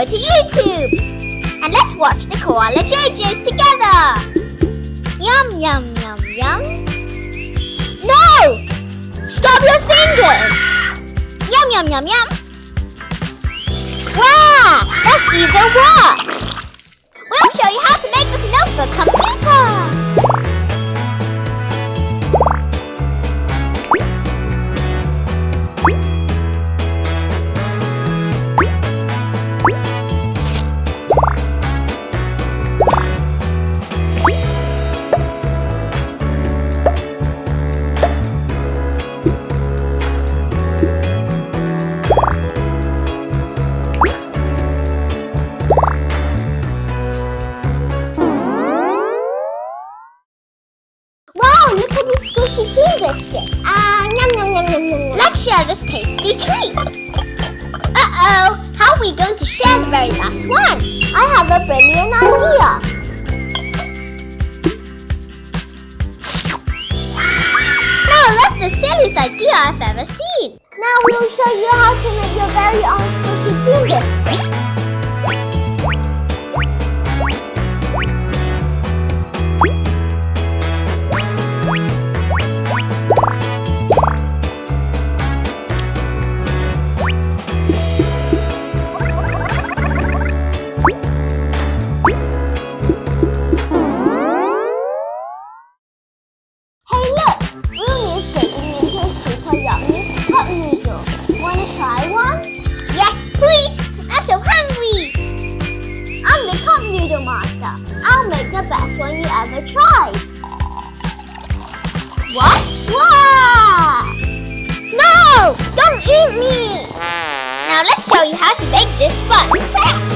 go to YouTube. And let's watch the Koala JJs together. Yum, yum, yum, yum. No! Stop your fingers! Yum, yum, yum, yum. Wow! That's even worse! We'll show you how to make this notebook computer! Biscuit. Yum, yum, yum, yum, yum. Let's share this tasty treat. Uh-oh, how are we going to share the very last one? I have a brilliant idea. No, that's the silliest idea I've ever seen. Now we'll show you how to make your very own squishy cream biscuit. I'll make the best one you ever tried. What? What? No! Don't eat me! Now let's show you how to make this fun craft.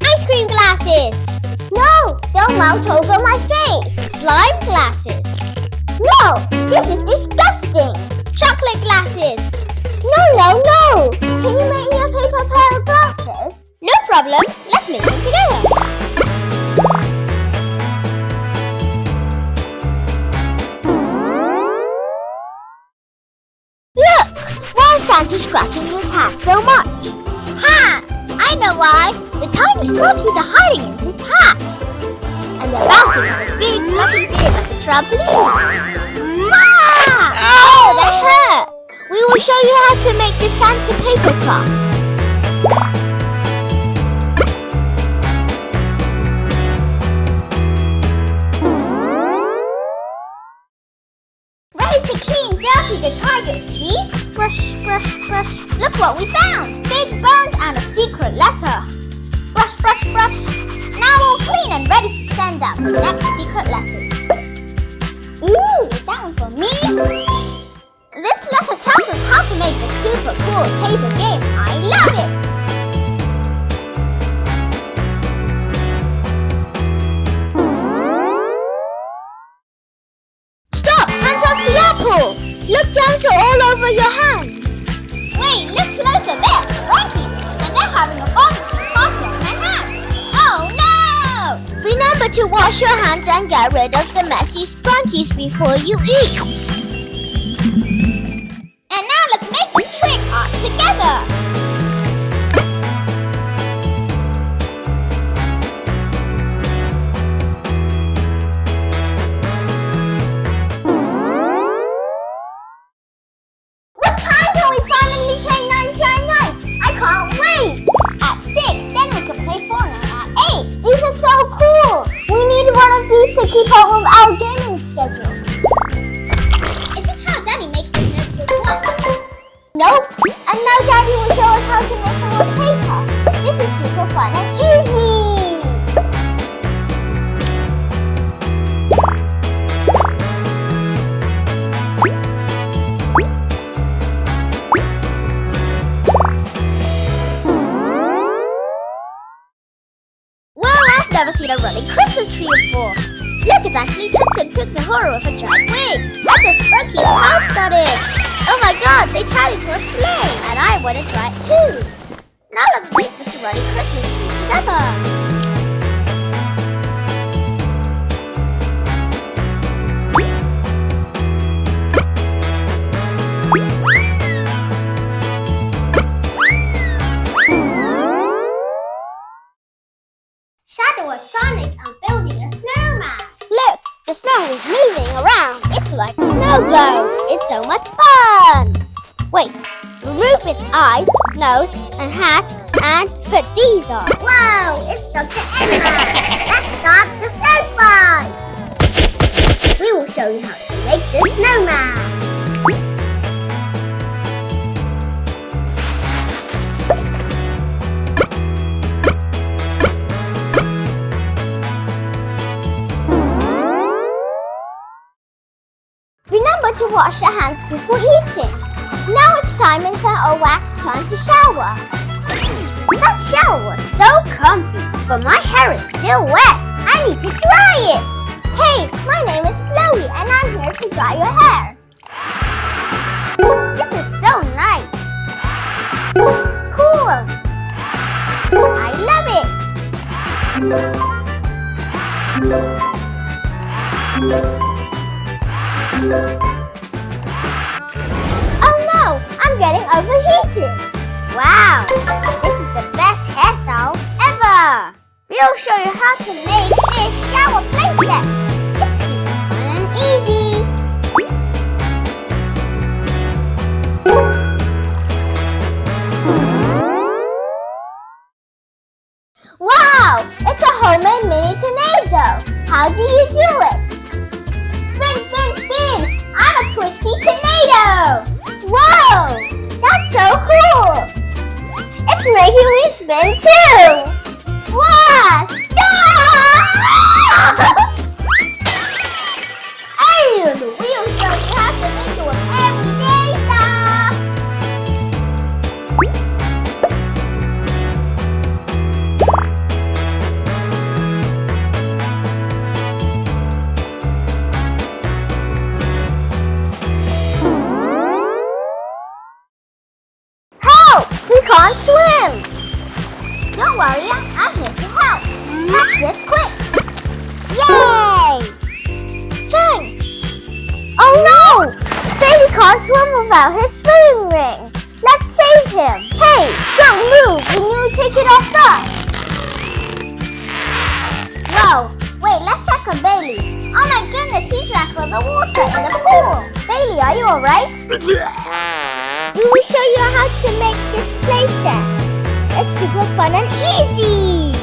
Ice cream glasses! No! Don't melt over my face! Slime glasses! No! This is disgusting! Chocolate glasses! No! Can you make me a paper pair of glasses? No problem! Let's make them together! Look! Why is Santa scratching his hat so much? Ha! I know why! The tiny Sprunkies are hiding in his hat! And they're bouncing on his big fluffy beard like a trampoline. Oh, that hurt! We will show you how to make the Santa paper craft. Ready to clean Derpy the tiger's teeth? Brush, brush, brush. Look what we found! Big bones and a secret letter. Brush, brush, brush. Now all clean and ready to send out the next secret letter. Ooh, is that one for me? This letter tells us how to make a super cool paper game. I love it! Stop! Hands off the apple! Look, germs are all over your hands. Wait, look closer. They're Sprunkies, and they're having a barbecue party on my hand. Oh no! Remember to wash your hands and get rid of the messy Sprunkies before you eat. And now let's make this trick art together. What time can we finally play 99 Nights? I can't wait! At 6, then we can play Fortnite at 8. These are so cool! We need one of these to keep up with our gaming schedule. Is this how Daddy makes this notebook work? Nope! And now Daddy will show us how to make it on paper. This is super fun and easy! Never seen a running Christmas tree before. Look, it's actually Tung Sahur with a giant wig. And the Sprunkies pounced on it. Oh my god, they tied it to a sleigh. And I want to try it too. Now let's make this running Christmas tree together. It's so much fun! Wait, remove its eyes, nose, and hat, and put these on. Wow, it's Dr. Emma! Let's start the snow fight! We will show you how to make this snowman. Remember to wash your hands before eating. Now it's time until our wax turn to shower. That shower was so comfy, but my hair is still wet. I need to dry it. Hey, my name is Chloe and I'm here to dry your hair. This is so nice. Cool. I love it. Oh no, I'm getting overheated. Wow, this is the best hairstyle ever. We'll show you how to make this shower playset. It's super fun and easy. Wow, it's a homemade mini tornado. How do you do it? Spin, spin, spin! I'm a twisty tornado! Whoa! That's so cool! It's making me spin too! Wow! Stop! And we'll show you how to make it with everyday stuff! We can't swim! Don't worry, I'm here to help. Catch this quick! Yay! Thanks! Oh no! Baby can't swim without his swimming ring. Let's save him. Hey, don't move and you'll take it off first. Whoa, wait, let's check on Bailey. Oh my goodness, he drank all the water in the pool. Bailey, are you alright? We will show you how to make this playset. It's super fun and easy!